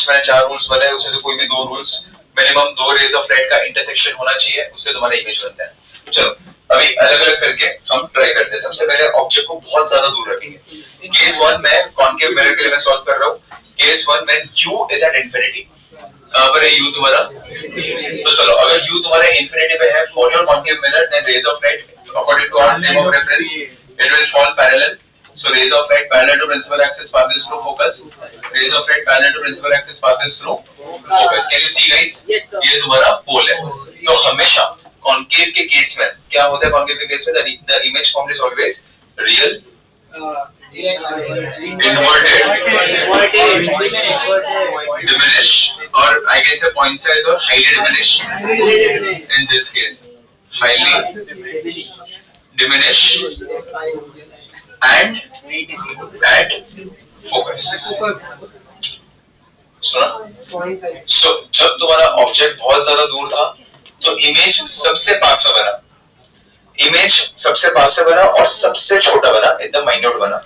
Rules मैंने 4 rules बताए, उससे तो कोई भी 2 rules, minimum 2 rays of light का इंटरसेक्शन होना चाहिए, उससे तुम्हारा इमेज बनता है। चलो अभी अलग अलग करके हम ट्राई करते हैं। सबसे पहले ऑब्जेक्ट को बहुत ज्यादा दूर रखेंगे। केस 1 में कॉन्केव मिरर के लिए मैं सॉल्व कर रहा हूँ। केस 1 में u इज एट इंफिनिटी, कहां पर है u तुम्हारा? तो चलो अगर u तुम्हारे इंफिनिटी पे है, for your concave mirror then rays of light according to our name of reference it will fall parallel. So rays of light parallel to principal axis passes through focus. Rays of light parallel to principal axis passes through focus. Can you see guys? ये तुम्हारा पोल है। तो हमेशा concave के case में क्या होता है? कॉन्केव के केस में the image form is always real, inverted, diminished, or I can say point size or highly diminished. In this case, highly diminished and at focus. सुना? So जब तुम्हारा ऑब्जेक्ट बहुत ज्यादा दूर था तो इमेज सबसे पास में बना, इमेज सबसे पास में बना और सबसे छोटा बना, एकदम माइन्यूट बना,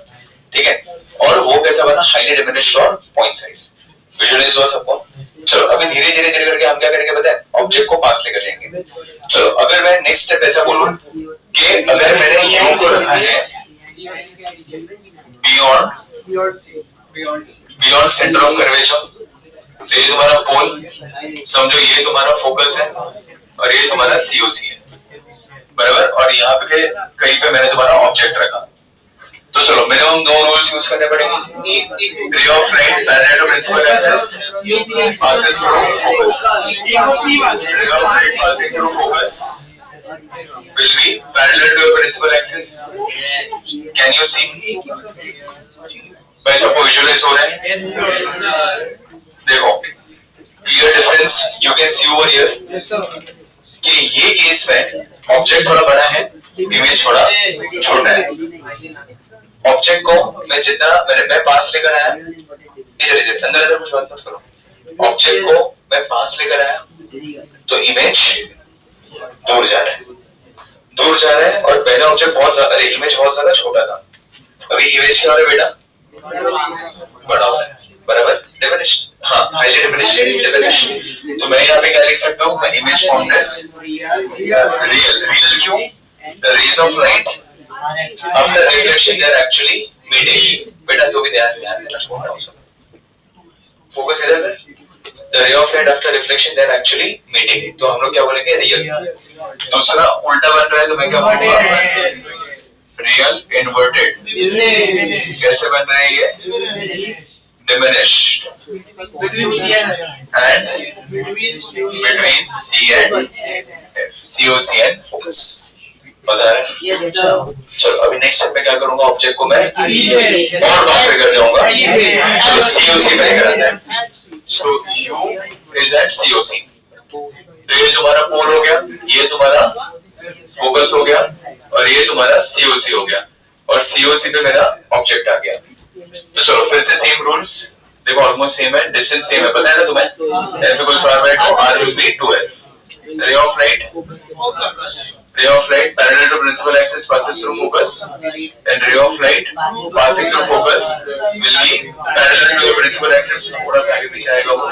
ठीक है? और वो कैसा बना? हाईली डिमिनिश्ड और पॉइंट साइज। विजुअलाइज हुआ सबको? चलो अभी धीरे धीरे धीरे करके हम क्या करेंगे पता है? ऑब्जेक्ट को पास लेकर जाएंगे। चलो अगर मैं नेक्स्ट स्टेप ऐसा बोलूं कि अगर मैंने यू को रखा है बियॉन्ड सेंटर ऑफ कर्वेचर, ये तुम्हारा पोल समझो, ये तुम्हारा फोकस है और ये तुम्हारा सीओसी है, बराबर? और यहाँ पे कहीं पे मैंने तुम्हारा ऑब्जेक्ट रखा। तो चलो मिनिमम 2 रूल्स यूज करने पड़ेंगे। Ray of light parallel to principal axis passes through focus. Ray of light passing through focus will be parallel to your principal axis. Can you see? भाई सबको विजुअलाइज हो रहा है? देखो clear difference you can see over here कि ये case में object थोड़ा बड़ा है, इमेज थोड़ा छोटा है। ऑब्जेक्ट को मैं जितना मैं पास लेकर आया, इधर अंदर कुछ बात मत करो, ऑब्जेक्ट को मैं पास लेकर आया तो इमेज दूर जा रहा है, दूर जा रहा है। और पहला ऑब्जेक्ट बहुत ज्यादा, अरे इमेज बहुत ज्यादा छोटा था, अभी इमेज क्या हो रहा है बेटा? बड़ा हो रहा है, बराबर? डिमिनिश्ड, हाँ हाईली डिमिनिश्ड। तो मैं यहाँ पे क्या लिख सकता हूँ? मैं इमेज फॉर्म है रियल। रियल क्यों? The rays of light after reflection they are actually meeting. बेटा जो भी ध्यान देना फोकस इधर है। The ray of light after reflection they are actually meeting. तो हम लोग क्या बोलेंगे? रियल। दूसरा उल्टा बन रहा है तो मैं क्या बोलूंगा? Real inverted. कैसे बन रहा है ये? Diminished and between C and F, COC and focus. बता रहे? चलो अभी नेक्स्ट स्टेप में क्या करूंगा? ऑब्जेक्ट को मैं और बाहर लेकर जाऊंगा। चलो सीओसी में लेकर आता है। So u is at COC. तो ये तुम्हारा पोल हो गया, ये तुम्हारा फोकस हो गया और ये तुम्हारा सीओसी हो गया, और सीओसी पे मेरा ऑब्जेक्ट आ गया। तो चलो फिर से सेम रूल्स, देखो ऑलमोस्ट सेम है, डिस्टेंस सेम है, पता है ना तुम्हें? f equals to r by 2, r will be 2s. ray of light parallel to principal axis passes through focus, and ray of light passing through focus will be parallel to the principal axis. थोड़ा सा आगे पीछे आएगा वो,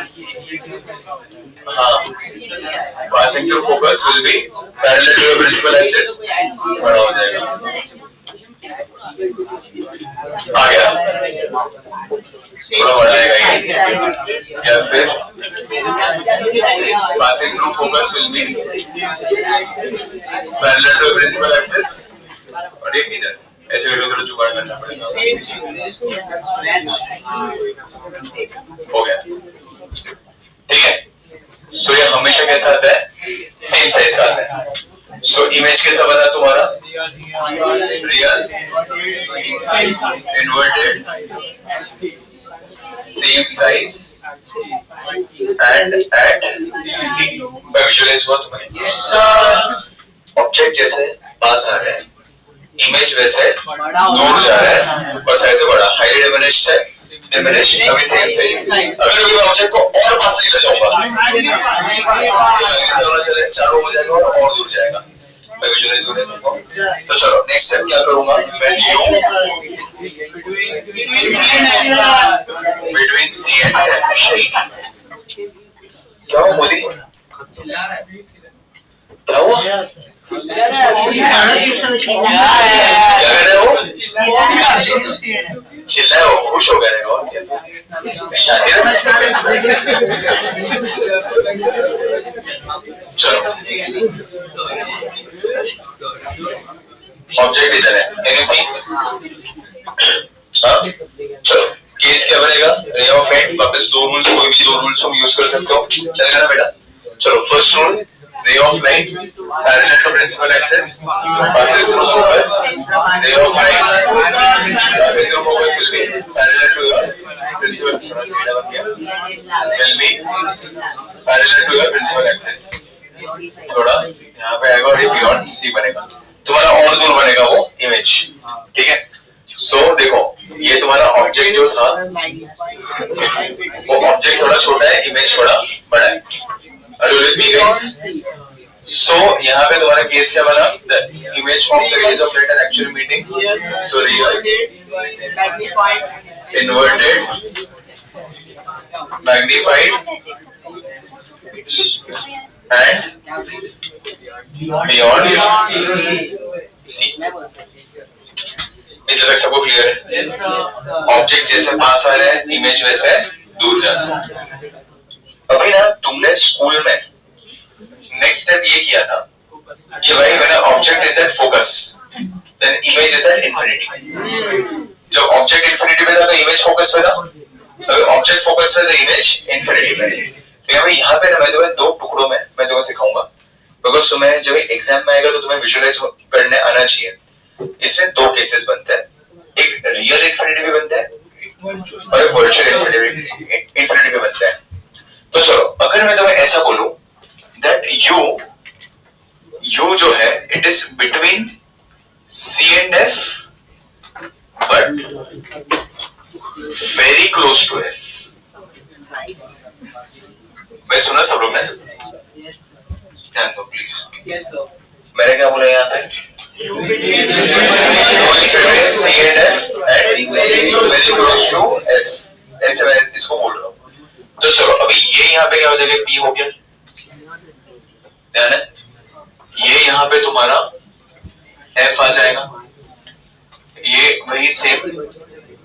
हाँ, passing through focus will be parallel to the principal axis, बड़ा हो जाएगा। आ गया, थोड़ा बड़ा आएगा ये, या फिर passing through focus will be parallel to the principal axis, और ये इधर ऐसे थोड़ा जुगाड़ करना पड़ेगा। हो गया, ठीक है? सो ये हमेशा कैसा आता है? सेम साइज का आता है। सो इमेज कैसा बना तुम्हारा? Real inverted same size and at visualize हुआ तुम्हें? ऑब्जेक्ट जैसे पास आ रहा है, इमेज वैसे दूर जा रहा है और साइज बड़ा, हाईली डिमिनिश्ड है, डिमिनिश्ड अभी सेम साइज। अगर मैं ऑब्जेक्ट को और पास लेकर जाऊंगा चारों हो जाएगा और दूर जाएगा। मैं विजुअलाइज हो रहा हूँ। तो चलो नेक्स्ट स्टेप क्या करूंगा? मैं बिटवीन सी एंड एफ क्या हुआ मोदी? क्या हुआ? क्या कह रहे हो? चिल्लाए हो, खुश हो गए हो? चलो ऑब्जेक्ट इधर है, एनीथिंग? हाँ चलो, केस क्या बनेगा? रे ऑफ एंड, वापस दो रूल्स, कोई भी दो रूल्स तुम यूज कर सकते हो, चलेगा ना बेटा? चलो first rule, ray of light parallel to principal axis passes through focus. Ray of light ray of focus will be parallel to your principal will be parallel to your principal axis. थोड़ा यहाँ पे आएगा और beyond सी बनेगा, तुम्हारा और दूर बनेगा वो इमेज, ठीक है? सो देखो ये तुम्हारा ऑब्जेक्ट जो था वो ऑब्जेक्ट थोड़ा छोटा है, इमेज थोड़ा बड़ा है। So यहाँ पे तुम्हारा केस क्या बना? The image of the rays of light are actually meeting. So real, inverted, magnified, and beyond C. इस तरह सबको क्लियर है? ऑब्जेक्ट जैसे पास आ रहा है, इमेज वैसे दूर जाता है। अभी ना तुमने स्कूल में नेक्स्ट स्टेप ये किया था कि भाई मैंने object is at focus, then image is at infinity. जब ऑब्जेक्ट इंफिनिटी पे था तो इमेज फोकस पे था, अगर ऑब्जेक्ट फोकस पे तो इमेज इंफिनिटी पे। तो यहाँ पे ना मैं तुम्हें दो टुकड़ों में मैं तुम्हें सिखाऊंगा, बिकॉज तुम्हें जब एग्जाम में आएगा तो तुम्हें विजुअलाइज करने आना चाहिए। इसमें दो केसेस बनते हैं, एक रियल इंफिनिटी पे बनता है और एक वर्चुअल इंफिनिटी पे बनता है। तो चलो अगर मैं तुम्हें ऐसा बोलूं that u जो है it is between C and F but very close to F। मैं सुना सब लोग ने? ध्यान दो प्लीज। मैंने क्या बोला यहाँ पे? C and F and very close to F, ऐसे मैं इसको बोल रहा हूँ। तो चलो अभी ये यहाँ पे क्या हो जाएगा? P हो गया, ध्यान है? ये यहाँ पे तुम्हारा F आ जाएगा, ये वही सेम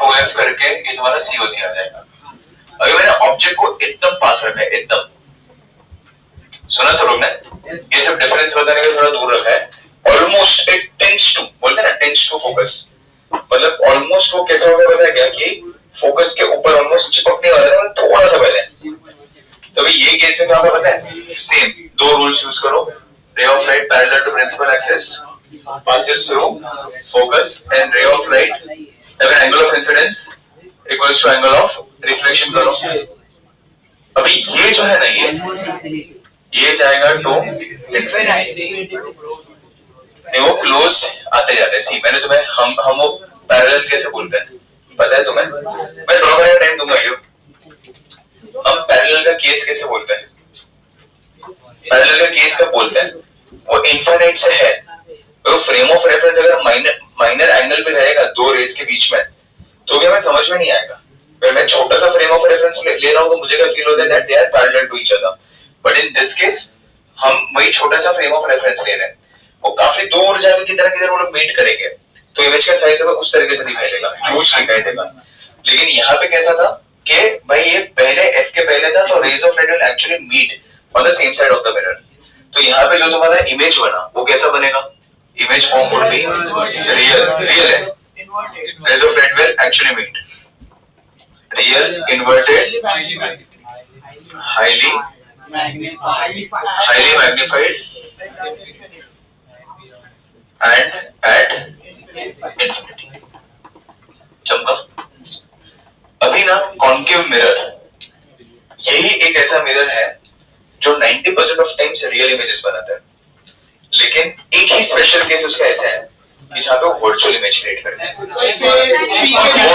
2F करके ये तुम्हारा COC आ जाएगा। अभी मैंने ऑब्जेक्ट को एकदम पास रखा है, एकदम सुना सब लोग ने? ये सब डिफरेंस बताने के थोड़ा दूर रखा है। ऑलमोस्ट इट टेंड्स टू, बोलते हैं ना टेंड्स टू फोकस, मतलब ऑलमोस्ट वो कैसा होगा पता है क्या? कि फोकस के ऊपर ऑलमोस्ट चिपकने वाला है, थोड़ा सा पहले। तो अभी ये केस में क्या होगा पता है? सेम दो रूल्स यूज करो, ray of light parallel to principal axis passes through focus and ray of light अगर angle of incidence equals to angle of reflection करो। अभी ये जो है ना ये जाएगा टू वो क्लोज आते जाते हैं। मैंने तुम्हें हम वो पैरेलल कैसे बोलते हैं पता है तुम्हें? मैं ड्रॉ करने का टाइम दूंगा। हम पैरेलल का केस कैसे बोलते हैं? पैरेलल का केस कब बोलते हैं? वो इनफाइनाइट से है, तो फ्रेम ऑफ रेफरेंस अगर माइनर एंगल पे रहेगा दो रेज के बीच में तो क्या मैं समझ में नहीं आएगा। अगर मैं छोटा सा फ्रेम ऑफ रेफरेंस ले रहा हूँ तो मुझे क्या फील होता है that they are parallel to each other, but in this case हम वही छोटा सा फ्रेम ऑफ रेफरेंस ले रहे हैं, वो काफी दूर जाके किधर वो लोग मीट करेंगे तो इमेज का साइज उस तरीके से दिखाई देगा, ह्यूज दिखाई देगा। लेकिन यहाँ पे कैसा था कि भाई ये पहले एफ के पहले था तो rays of light will actually meet on the same side of the mirror. तो यहाँ पे जो तुम्हारा इमेज बना वो कैसा बनेगा? Image form would be real है, rays of light will actually meet real inverted highly magnified and at infinity। चमका। अभी ना कॉन्केव मिरर यही एक ऐसा मिरर है जो 90% ऑफ टाइम्स रियल इमेजेस बनाता है, लेकिन एक ही स्पेशल केस उसका ऐसा है कि जहाँ पे वर्चुअल इमेज क्रिएट करते हैं, वो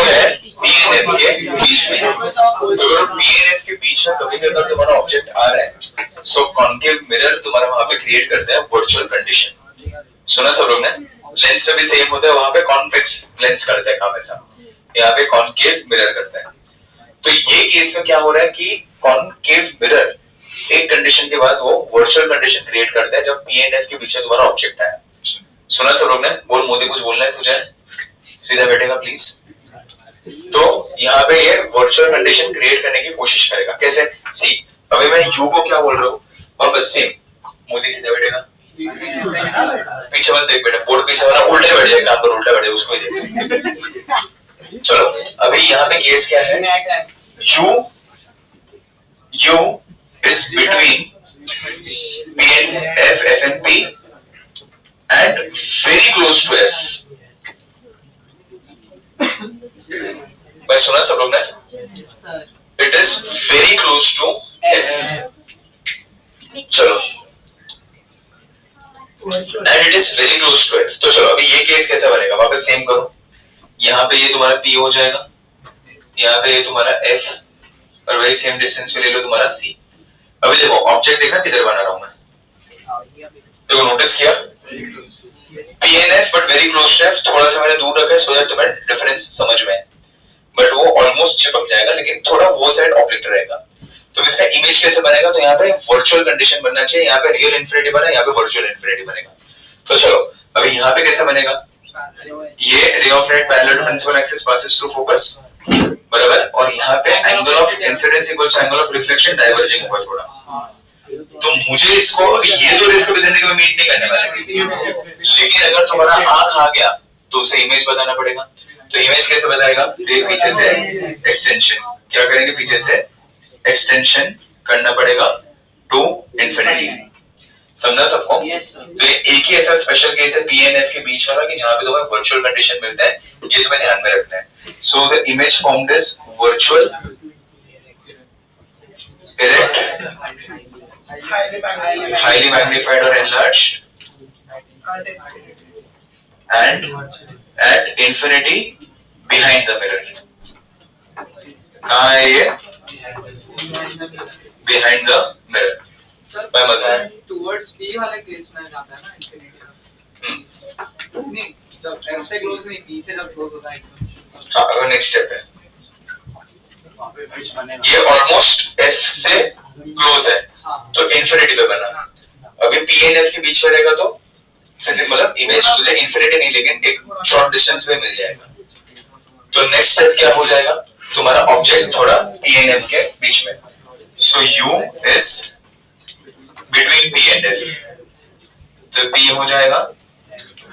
है PNF के बीच में। अगर PNF के बीच में कभी अगर तुम्हारा ऑब्जेक्ट आ रहा है सो कॉन्केव मिरर तुम्हारा वहां पे क्रिएट करता है वर्चुअल कंडीशन। सुना सब लोग ने? लेंस में भी सेम होता है, वहां पे कॉन्वेक्स लेंस करता है काम ऐसा, यहाँ पे कॉन्केव मिरर करता है। तो ये केस में क्या हो रहा है कि कॉनकेव मिरर एक कंडीशन के बाद वो वर्चुअल कंडीशन क्रिएट करता है जब पी एंड एफ के बीच में तुम्हारा ऑब्जेक्ट है। सुना सब लोग ने? बोल मोदी कुछ बोलना है तुझे? सीधा बैठेगा प्लीज। तो यहाँ पे ये वर्चुअल कंडीशन क्रिएट करने की कोशिश करेगा। कैसे? सी अभी मैं यू को क्या बोल रहा हूँ और बस सेम मोदी सीधा बैठेगा, पीछे मत देख बेटा, बोर्ड पीछे वाला उल्टे बैठ जाएगा, यहाँ पर उल्टा बैठे उसको ही देख। चलो अभी यहाँ पे केस क्या है, u is between P and F, F and P and very close to F. भाई सुना सब लोग ने? It is very close to F. चलो and it is very close to F. तो चलो अभी ये केस कैसे बनेगा, वापस सेम करो। यहाँ पे ये तुम्हारा पी हो जाएगा, यहाँ पे ये तुम्हारा एफ और वही सेम डिस्टेंस पे ले लो तुम्हारा सी। अभी देखो ऑब्जेक्ट देखना किधर बना रहा हूं मैं, देखो नोटिस किया P N F but very close to F, थोड़ा सा मैंने दूर रखा है सो दैट तुम्हें डिफरेंस समझ में, बट वो ऑलमोस्ट चिपक जाएगा लेकिन थोड़ा वो साइड ऑब्जेक्ट रहेगा। तो इसका इमेज कैसे बनेगा, तो यहाँ पे वर्चुअल कंडीशन बनना चाहिए, यहाँ पे रियल इन्फिनिटी बना, यहाँ पे वर्चुअल इन्फिनिटी बनेगा। तो चलो अभी यहाँ पे कैसे बनेगा, ये ray of light parallel to principal axis passes through focus, बराबर, और यहाँ पे angle of incidence equals to angle of reflection diverging होगा थोड़ा। तो मुझे इसको अभी ये दो रेस को जिंदगी में मीट नहीं करने वाले, लेकिन अगर तुम्हारा आंख आ गया तो उसे इमेज बताना पड़ेगा। तो इमेज कैसे बताएगा, पीछे से एक्सटेंशन, क्या करेंगे, पीछे से एक्सटेंशन करना पड़ेगा टू इंफिनिटी। समझा सबको? तो एक ही ऐसा स्पेशल केस है पी एंड एफ के बीच वाला कि जहाँ पे तुम्हें वर्चुअल कंडीशन मिलता है, ये तुम्हें ध्यान में रखना है। So the image formed is virtual direct, highly magnified or enlarged, and at infinity behind the mirror. कहाँ है ये? Behind the mirror. by मजा है। Towards B वाले केस में जाता है ना infinity। नहीं, जब F से क्लोज नहीं, B से जब क्लोज होता है। हाँ, अगर नेक्स्ट स्टेप है। ये ऑलमोस्ट एफ से क्लोज है, तो इंफिनिटी पे बना। अभी पी एंड एफ के बीच में रहेगा तो मतलब इमेज तुझे इंफिनिटी नहीं लेकिन एक शॉर्ट डिस्टेंस पे मिल जाएगा। तो नेक्स्ट स्टेप क्या हो जाएगा, तुम्हारा ऑब्जेक्ट थोड़ा पी एंड एफ के बीच में। सो u is between P and F, तो पी हो जाएगा,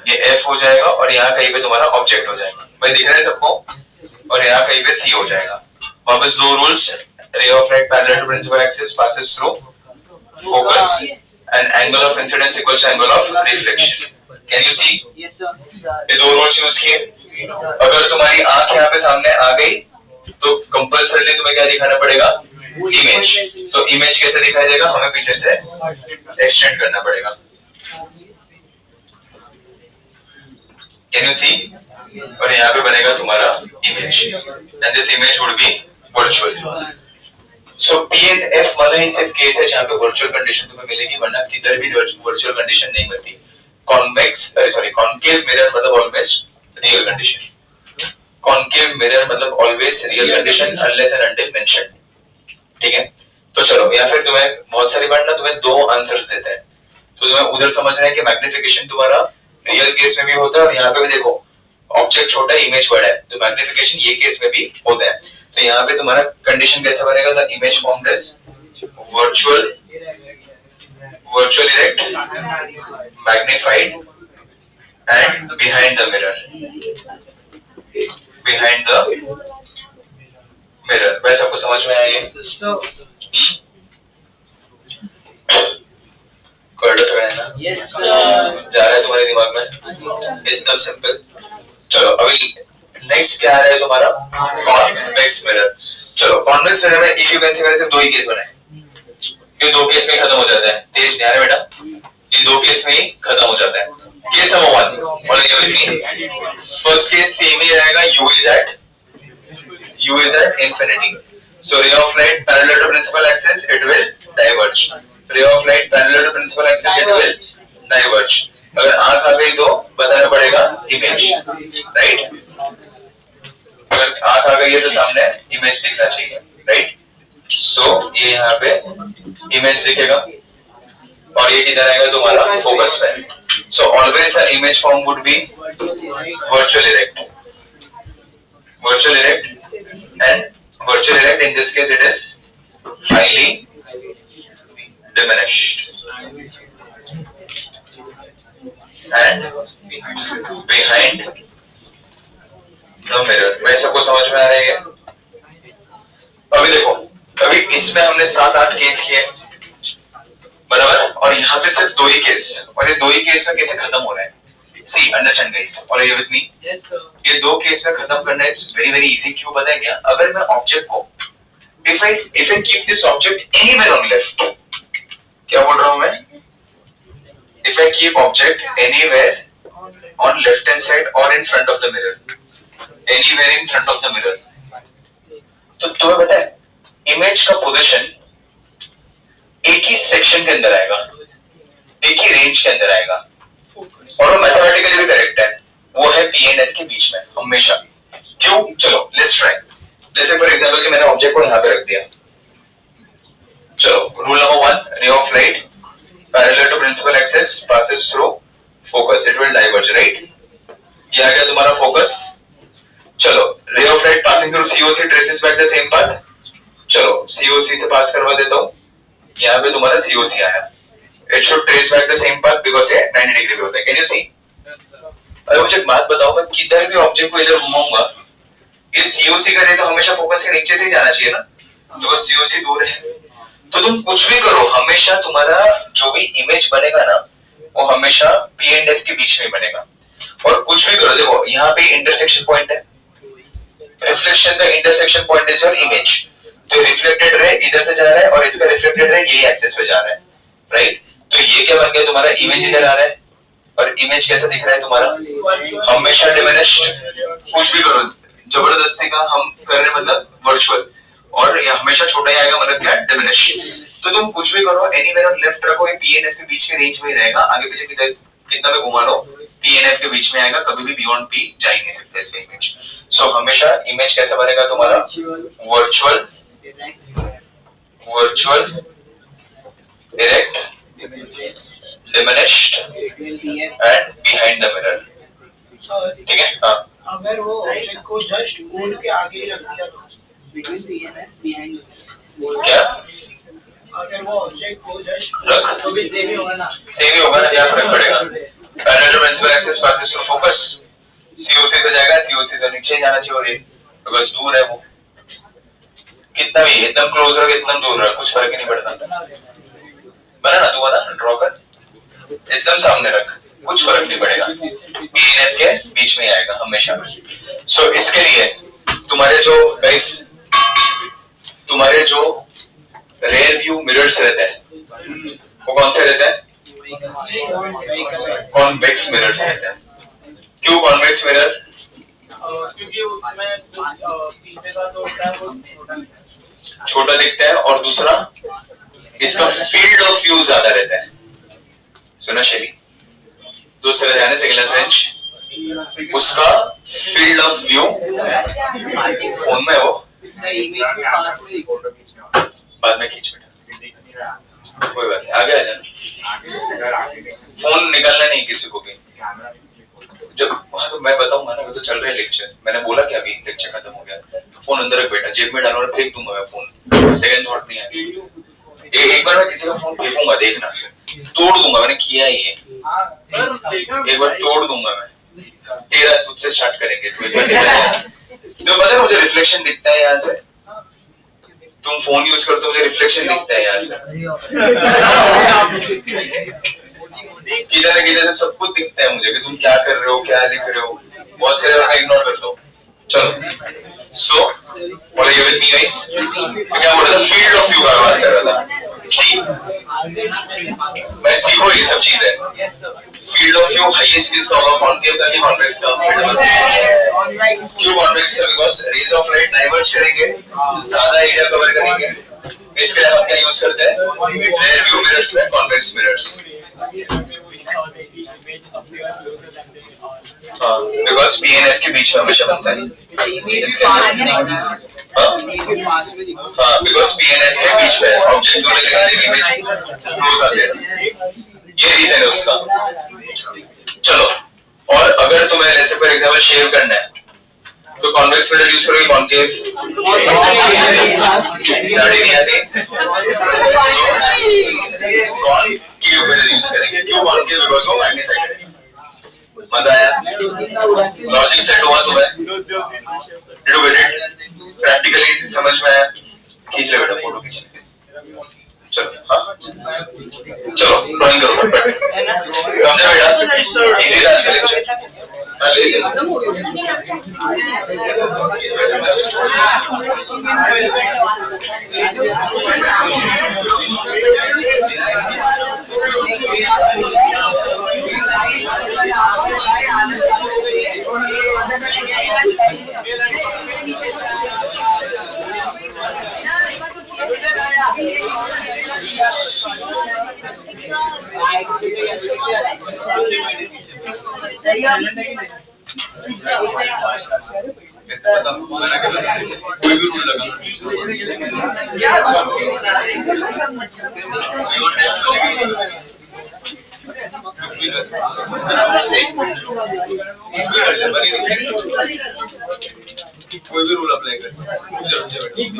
ये एफ हो जाएगा और यहाँ कहीं पे तुम्हारा ऑब्जेक्ट हो जाएगा। भाई दिख रहा है सबको? और यहाँ कहीं पे सी हो जाएगा। वापस दो rules, ray of light parallel to principal axis passes through focus and angle of incidence equals to angle of reflection. Can you see? ये दो रूल्स यूज किए। अगर तुम्हारी आंख यहाँ पे सामने आ गई तो कंपल्सरी तुम्हें क्या दिखाना पड़ेगा, इमेज। तो इमेज कैसे दिखाई देगा, हमें पीछे से एक्सटेंड करना पड़ेगा। कैन यू सी? और यहाँ पे बनेगा तुम्हारा image and this image would be virtual. So P and F वाला ही सिर्फ केस है जहाँ पे वर्चुअल कंडीशन तुम्हें मिलेगी, वरना किधर भी वर्चुअल कंडीशन नहीं मिलती। कॉनकेव मिरर मतलब always real condition, concave mirror मतलब always real condition unless and until mentioned. ठीक है? तो चलो, या फिर तुम्हें बहुत सारी बार ना तुम्हें दो आंसर्स देते हैं, तो तुम्हें उधर समझना है कि मैग्निफिकेशन तुम्हारा रियल केस में भी होता है और यहाँ पे भी देखो ऑब्जेक्ट छोटा है, इमेज बड़ा है, तो मैग्निफिकेशन ये केस में भी होता है। तो यहाँ पे तुम्हारा कंडीशन कैसा बनेगा, the image formed is virtual erect magnified and behind the mirror, behind the mirror. वैसे आपको समझ में आया ये? तो है ना? जा रहा है तुम्हारे दिमाग में? एकदम सिंपल। चलो अभी नेक्स्ट क्या आ रहा है तुम्हारा, कॉन्वेक्स मिरर। चलो कॉन्वेक्स मिरर में इक्विवेलेंसी में सिर्फ दो ही केस बने, ये दो केस में खत्म हो जाता है। तेज ध्यान है बेटा, ये दो केस में ही खत्म हो जाता है। केस नंबर 1 और फर्स्ट केस सेम ही रहेगा, u is at infinity. So ray of light parallel to principal axis, it will diverge. Ray of light parallel to principal axis, it will diverge. अगर आंख आ गई तो बताना पड़ेगा इमेज, राइट? अगर आंख आ गई है तो सामने इमेज दिखना चाहिए, राइट? ये यहाँ पे इमेज दिखेगा और ये किधर आएगा तुम्हारा फोकस पे. So always the image form would B virtual erect and virtual erect in this case it is highly diminished and behind the mirror. मैं सबको समझ में आ रहा है? अभी देखो, अभी इसमें हमने 7-8 केस किए बराबर, और यहाँ पे सिर्फ 2 ही केस, और ये 2 ही केस में कैसे खत्म हो रहा है? See, understand guys, और ये विद मी, ये 2 केस में खत्म करना इज वेरी वेरी इजी. क्यों पता है क्या? अगर मैं ऑब्जेक्ट को if I keep this object anywhere on left, क्या बोल रहा हूँ मैं? If I keep object anywhere on left hand side or in front of the mirror, anywhere in front of the mirror, तो तुम्हें पता है इमेज का पोजीशन एक ही सेक्शन के अंदर आएगा, एक ही रेंज के अंदर आएगा, और वो मैथमेटिकली भी करेक्ट है. वो है पी एंड एस के बीच में हमेशा. क्यों? चलो लेट्स ट्राई. जैसे फॉर एग्जांपल कि मैंने ऑब्जेक्ट को यहाँ पे रख दिया. चलो rule number 1, ray of light parallel to principal axis passes through focus, it will diverge, right? ये आ गया तुम्हारा फोकस. चलो रे of light passing through COC traces back the same path. चलो COC से पास करवा देता हूँ. यहाँ पे तुम्हारा COC आया. It should trace back the same path because ये 90 डिग्री पे होता है. Can you see? अरे मुझे एक बात बताओ, मैं किधर भी ऑब्जेक्ट को इधर घुमाऊंगा, ये COC करे तो हमेशा फोकस के नीचे से जाना चाहिए ना, तो COC दूर है. तो तुम कुछ भी करो, हमेशा तुम्हारा जो भी इमेज बनेगा ना, वो हमेशा पी एंड एस के बीच में बनेगा. और कुछ भी करो, देखो यहाँ पे इंटरसेक्शन पॉइंट है, reflection the intersection point is your image. तो रिफ्लेक्टेड रे इधर से जा रहा है और इसका रिफ्लेक्टेड रे यही एक्सिस पे जा रहा है, राइट? तो ये क्या बन गया तुम्हारा? इमेज इधर आ रहा है, और इमेज कैसा दिख रहा है तुम्हारा? हमेशा डिमिनिश्ड. कुछ भी करो, जबरदस्ती का हम कर रहे मतलब वर्चुअल, और ये हमेशा छोटा ही आएगा, मतलब क्या? डिमिनिश्ड. तो तुम कुछ भी करो, एनीवेयर ऑन लेफ्ट रखो, ये पी एंड एस के बीच के रेंज में ही रहेगा. आगे पीछे कितना भी घुमा लो, पी एंड एस के बीच में आएगा, कभी भी बियॉन्ड पी जा ही नहीं सकता इसका इमेज. सो हमेशा इमेज कैसा बनेगा तुम्हारा? Virtual direct, diminished and behind the mirror. ठीक है? हाँ. अगर वो ऑब्जेक्ट को जस्ट बोर्ड के आगे ही रख दिया तो क्या? अगर वो ऑब्जेक्ट को जस्ट रख तो भी सेम ही होगा ना? सेम ही होगा ना, यहाँ फर्क पड़ेगा. Parallel to principal axis passes through focus, COC से जाएगा, COC से नीचे जाना चाहिए, और ये बिकॉज़ दूर है वो. कितना भी एकदम क्लोज रख, एकदम दूर रख, कुछ फर्क ही नहीं पड़ता. बना ना, तू बना, ड्रॉ कर, एकदम सामने रख, कुछ फर्क नहीं पड़ेगा. पी एंड एस के बीच में आएगा हमेशा. सो इसके लिए तुम्हारे जो गाइस, तुम्हारे जो रेयर व्यू मिरर्स रहते हैं, वो कौन से रहते हैं? कॉन्वेक्स मिरर्स रहते हैं. क्यों कॉन्वेक्स मिरर? क्योंकि उसमें पीछे का जो होता है वो छोटा दिखता है, और दूसरा इसका फील्ड ऑफ व्यू ज्यादा रहता है. सुना शैली? दूसरे जाने से गिला फ्रेंच, उसका फील्ड ऑफ व्यू उनमें हो. बाद में खींच बेटा, कोई बात नहीं, आगे आ जाना. फोन निकालना नहीं किसी को भी. जब वहाँ तो मैं बताऊंगा ना, वो तो चल रहा है लेक्चर, मैंने बोला कि अभी लेक्चर खत्म हो गया, फोन अंदर रख बेटा, जेब में डालूंगा, फेंक दूंगा मैं फोन. सेकंड थॉट नहीं आएगी. एक बार मैं किसी का फोन फेंकूंगा, देखना, तोड़ दूंगा, मैंने किया ही है. एक बार तोड़ दूंगा मैं. तेरा तुझसे स्टार्ट करेंगे. जो पता है मुझे रिफ्लेक्शन दिखता है यहाँ से, तुम फोन यूज करते हो, मुझे रिफ्लेक्शन दिखता है यहाँ से, किधर से सब कुछ दिखता है मुझे कि तुम क्या कर रहे हो, क्या लिख रहे हो. बहुत सारे मैं इग्नोर करता हूँ. चलो, सो बोलो ये विद मी गाइस, क्या बोल रहा था? फील्ड ऑफ व्यू का बात कर रहा था. मैं सीखो ये सब चीजें. Field of view highest is of concave का, कॉन्वेक्स का. क्यों कॉन्वेक्स का? Because rays of light diverge करेंगे, ज्यादा एरिया कवर करेंगे. इसके लिए हम क्या यूज करते हैं? रेयर व्यू मिरर्स में convex mirrors. Because P and S के बीच में हमेशा बनता है. हाँ, बिकॉज PNS के बीच में ऑब्जेक्ट वाले कैटेगरी में क्लोज आ गया, ये रीजन है उसका। चलो, और अगर तुम्हें जैसे फॉर एग्जाम्पल शेव करना है तो कॉन्वेक्स में यूज करोगे कॉन्केव, दाढ़ी नहीं आती कॉन्केव में यूज करेंगे, क्यों कॉन्केव? बिकॉज वो मैग्नेटाइज है। मजा आया? लॉजिक सेट हुआ तुम्हें? Did you get it? Practically समझ में आया? खींच ले बेटा फोटो खींच ले। चलो हाँ, चलो ड्राइंग करो समझे बेटा? इजी था इसका लेक्चर। हाँ ले ले। कोई भी रूल लगा कोई भी रूल अप्लाई कर ये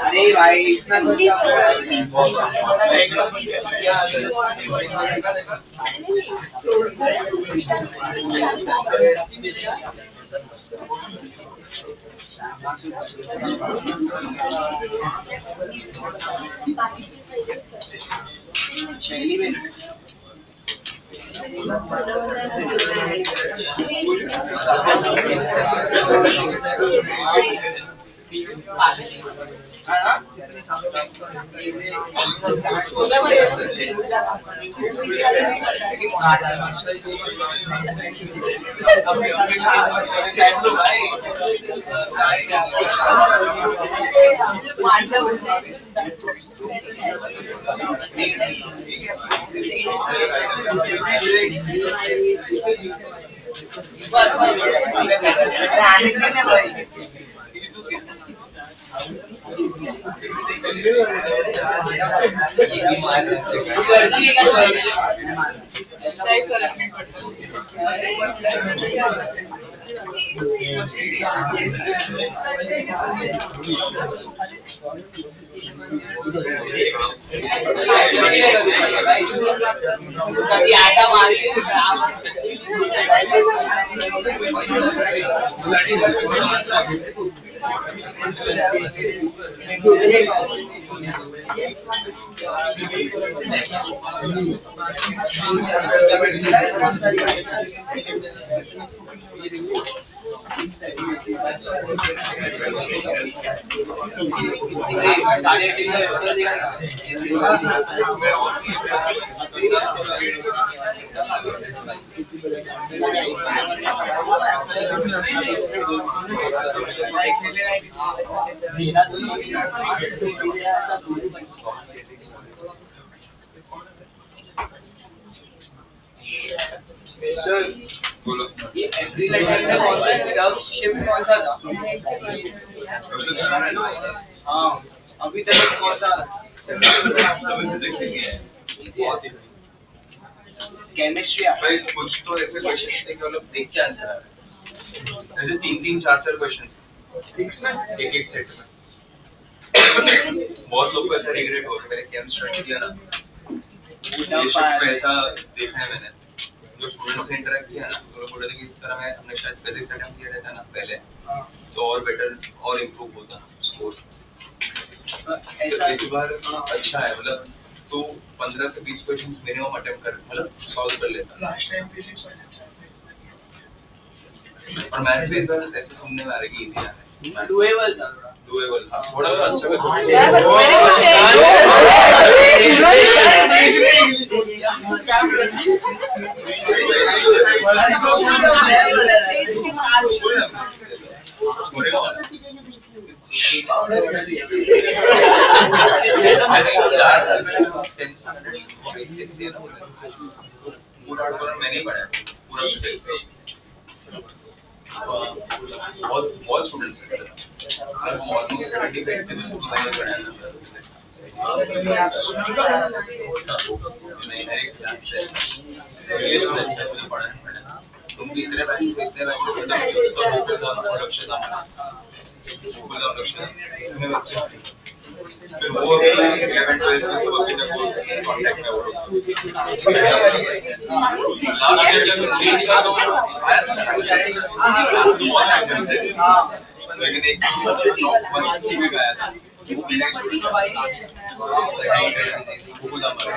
अरे भाई इतना शैली में कभी आटा मार सर बोलो। ये एंट्री लेवल में कौन सा जब शिफ्ट कौन सा था? हाँ अभी तक कौन सा केमिस्ट्री भाई कुछ तो ऐसे क्वेश्चन थे कि मतलब देख के आंसर ऐसे 3-4 क्वेश्चन एक सेट में। बहुत लोग को ऐसा रिग्रेट हो रहा है, मैंने केमिस्ट्री किया ना ये शिफ्ट में ऐसा देखा है मैंने, जो स्टूडेंट से इंटरेक्ट किया ना तो लोग बोल रहे थे कि इस तरह मैं हमने शायद फिजिक्स अटेम्प्ट किया रहता ना पहले तो और बेटर और इम्प्रूव होता स्कोर। इस बार अच्छा है, मतलब तो 15 से 20 क्वेश्चन मिनिमम अटेम्प्ट कर मतलब सॉल्व कर लेता। लास्ट टाइम फिजिक्स और मैथ्स भी इस बार ऐसे सुनने में आ रही इजी है, डुएबल था डुएबल थोड़ा सा अच्छा मैंने पढ़ा पूरा बहुत स्टूडेंट्स हैं ऑलमोस्ट 25 मैंने पढ़ा तुम भी इतने बैंक फिर वो 11-12 में सब अपने कांटेक्ट में वो लोग लास्ट ईयर जब ट्रेन का तो लेकिन एक बच्ची भी गया था वो खुद हमारे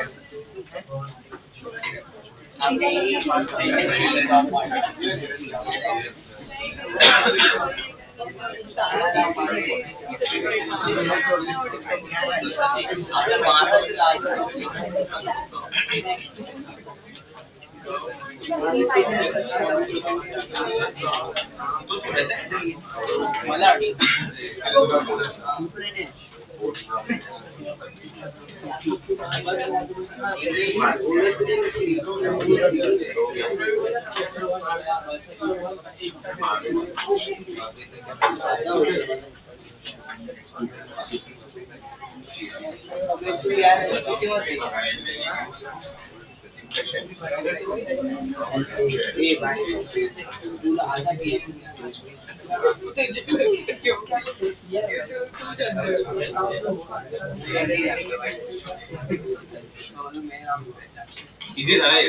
इजी था ये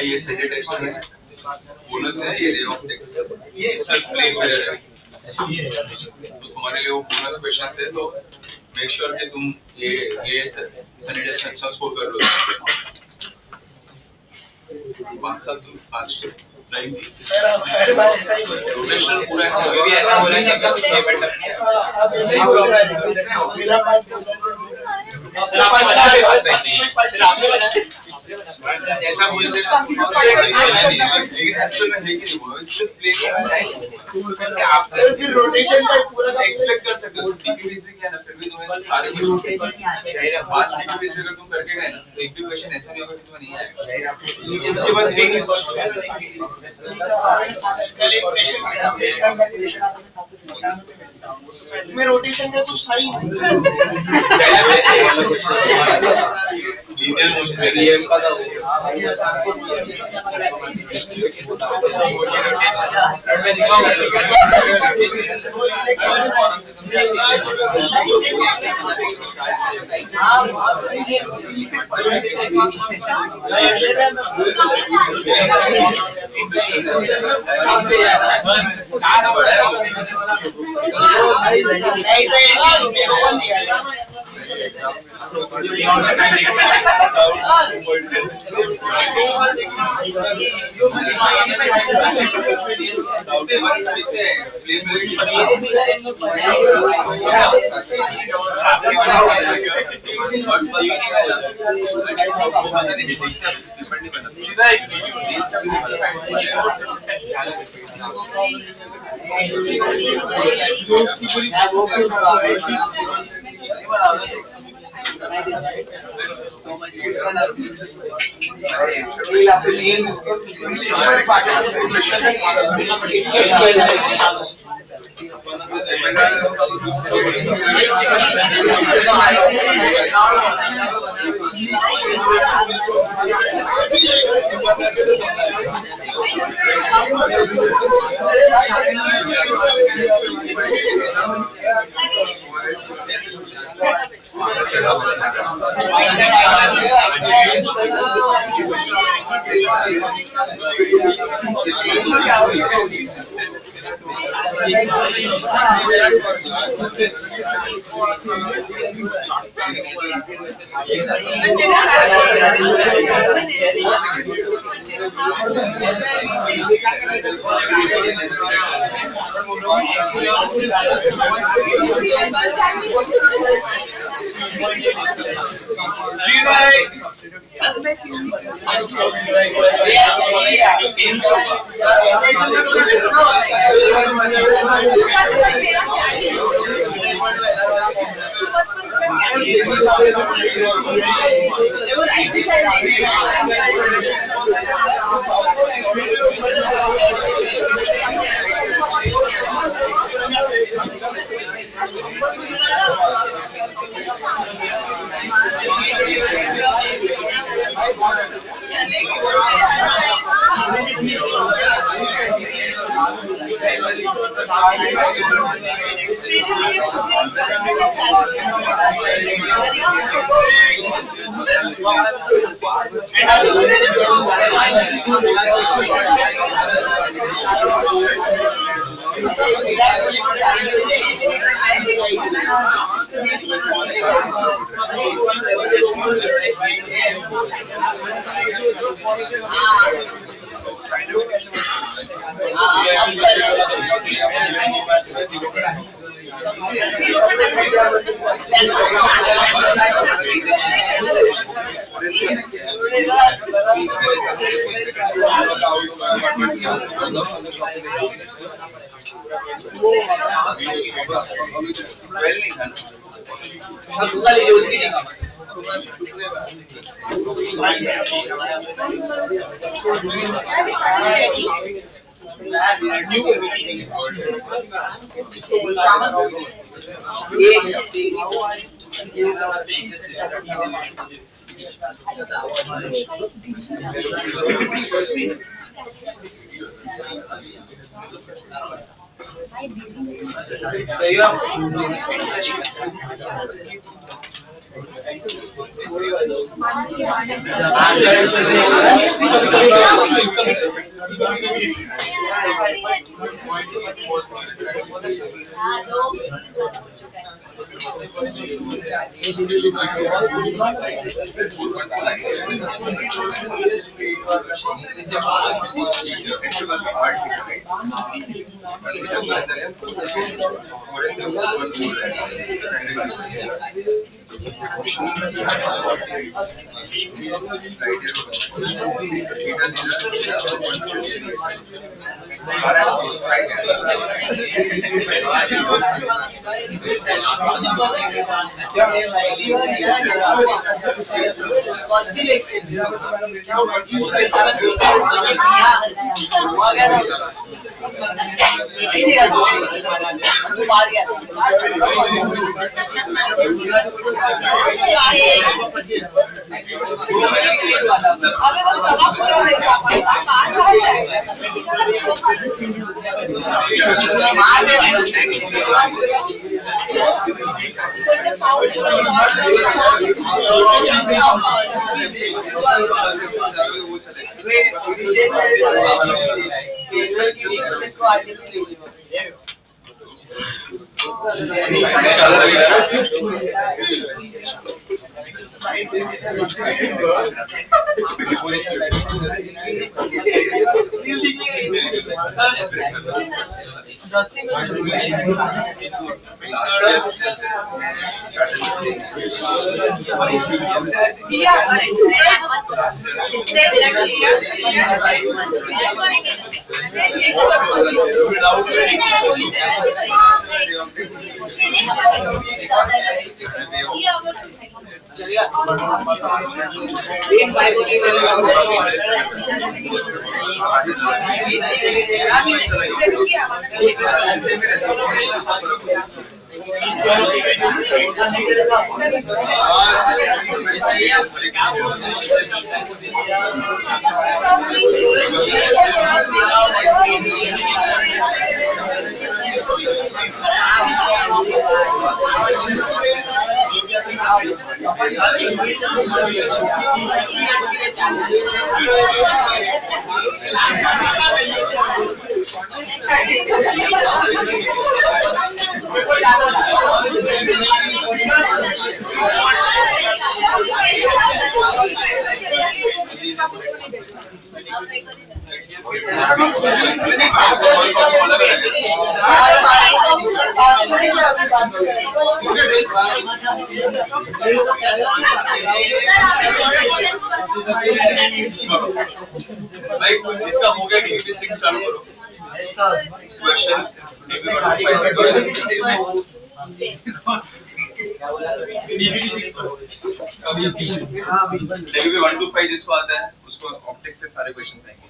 ये सही टेस्ट है बोनस है ये रे ऑफ टेक्स्ट ये सब प्लेन मेजर है तो तुम्हारे लिए वो बोनस क्वेश्चन है तो मेक श्योर कि तुम ये सनी टेस्ट अच्छा स्कोर कर लो 5 साल तुम फास्ट नहीं रोटेशन पूरा अभी भी ऐसा हो रहा है कि ये बेटर ऐसा बोलते हैं लेकिन एक्चुअल में देखिए वो सिर्फ प्लेन आप रोटेशन का पूरा एक्सपेक्ट कर सकते हो डिग्री से क्या ना फिर भी तुम्हें सारे रोटेशन चाहिए 5 डिग्री से अगर तुम करके गए ना तो एक भी क्वेश्चन ऐसा नहीं होगा कि तुम्हें नहीं आएगा उसके बाद में रोटेशन का तो सही लीनियर मोशन रियल का था इसका हो गया कि चालू करो क्वेश्चन DBB 1 to 5 जिसको आता है उसको ऑप्टिक्स से सारे क्वेश्चन आएंगे।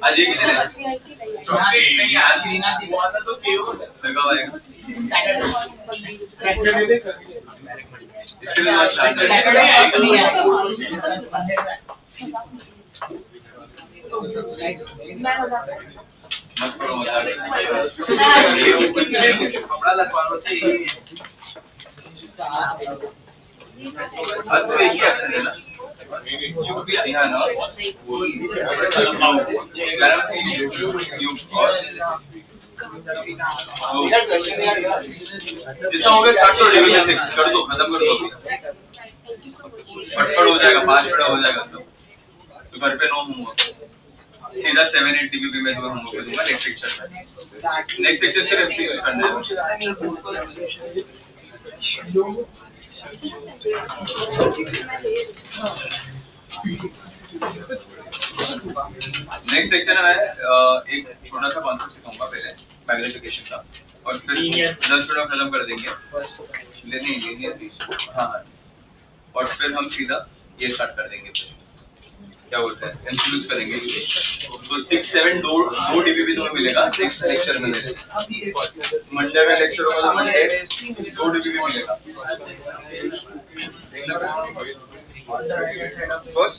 आज ये कितने नहीं आज हुआ था तो क्यों लगा हुआ है मत करो कपड़ा लगवा लो तो यही एक्शन है ना जितना हो गया स्टार्ट करो डिवीजन से कर दो खत्म कर दो फटफट हो जाएगा 5 मिनट हो जाएगा तो घर पे 9 होमवर्क सीधा 7-8 DBB में तुम्हें होमवर्क दूंगा नेक्स्ट लेक्चर सिर्फ एमसीक्यू करना है। नेक्स्ट सेक्शन में एक छोटा सा कॉन्सेप्ट सिखाऊंगा पहले मैग्निफिकेशन का और फिर 10 मिनट खत्म कर देंगे हाँ और फिर हम सीधा ये स्टार्ट कर देंगे क्या बोलते हैं एमसीक्यूज करेंगे तो 6-7 दो DBB तुम्हें मिलेगा नेक्स्ट लेक्चर में मंडे में लेक्चर होगा तो मंडे 2 DBB मिलेगा बस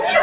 5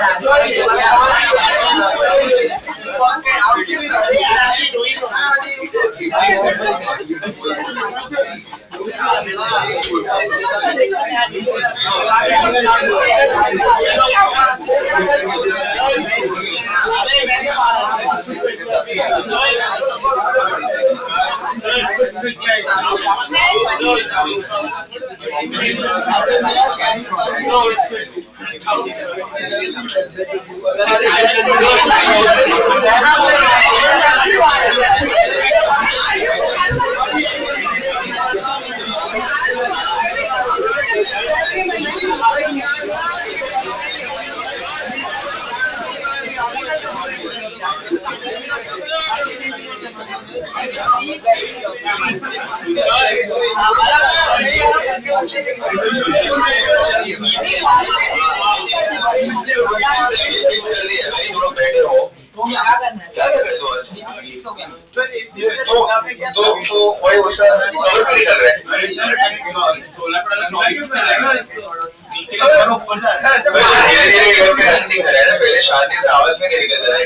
पहले शादी से आवाज में नहीं निकल रहा है,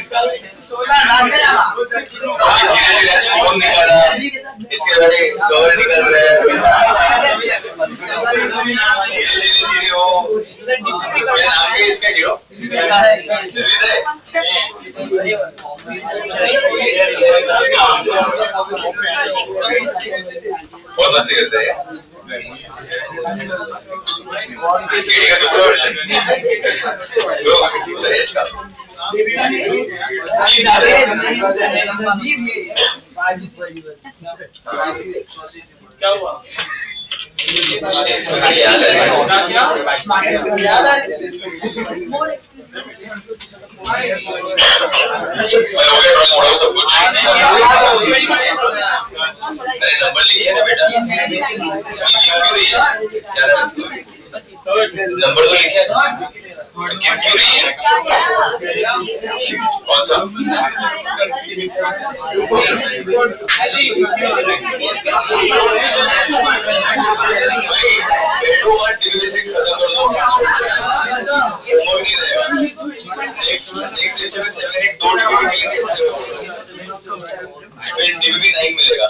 फोन निकाला, इसके बाद कवर निकल रहा है, इसका हीरो बहुत मस्ती करते हैं। का दूसरा वर्षन क्या हुआ? नंबर लिया ना बेटा, नंबर तो लिखा है, क्यों नहीं है? कौन सा? मिलेगा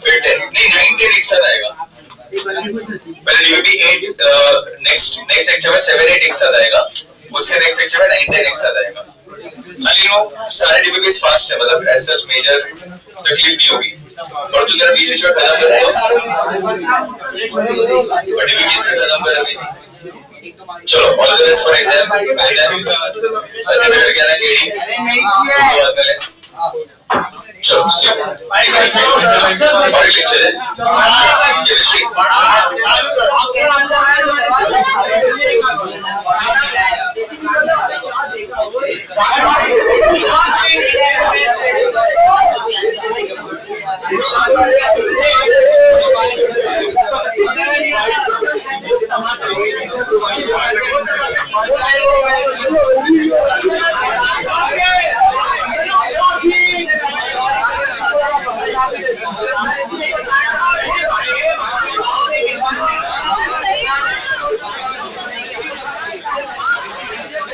फिर 10 नहीं 9 10 एक साथ आएगा। पहले ड्यूटी 8 नेक्स्ट सेक्शन में 7 8 एक साथ आएगा, उसके नेक्स्ट सेक्शन में 9 10 एक साथ आएगा। सारे डीबी फास्ट है, मतलब ऐसा मेजर तकलीफ नहीं होगी और जो तेरा बीच में खत्म कर रहे हो खत्म कर अभी। चलो all the best for exam. Certificate क्या है केडी चलो और लेक्चर है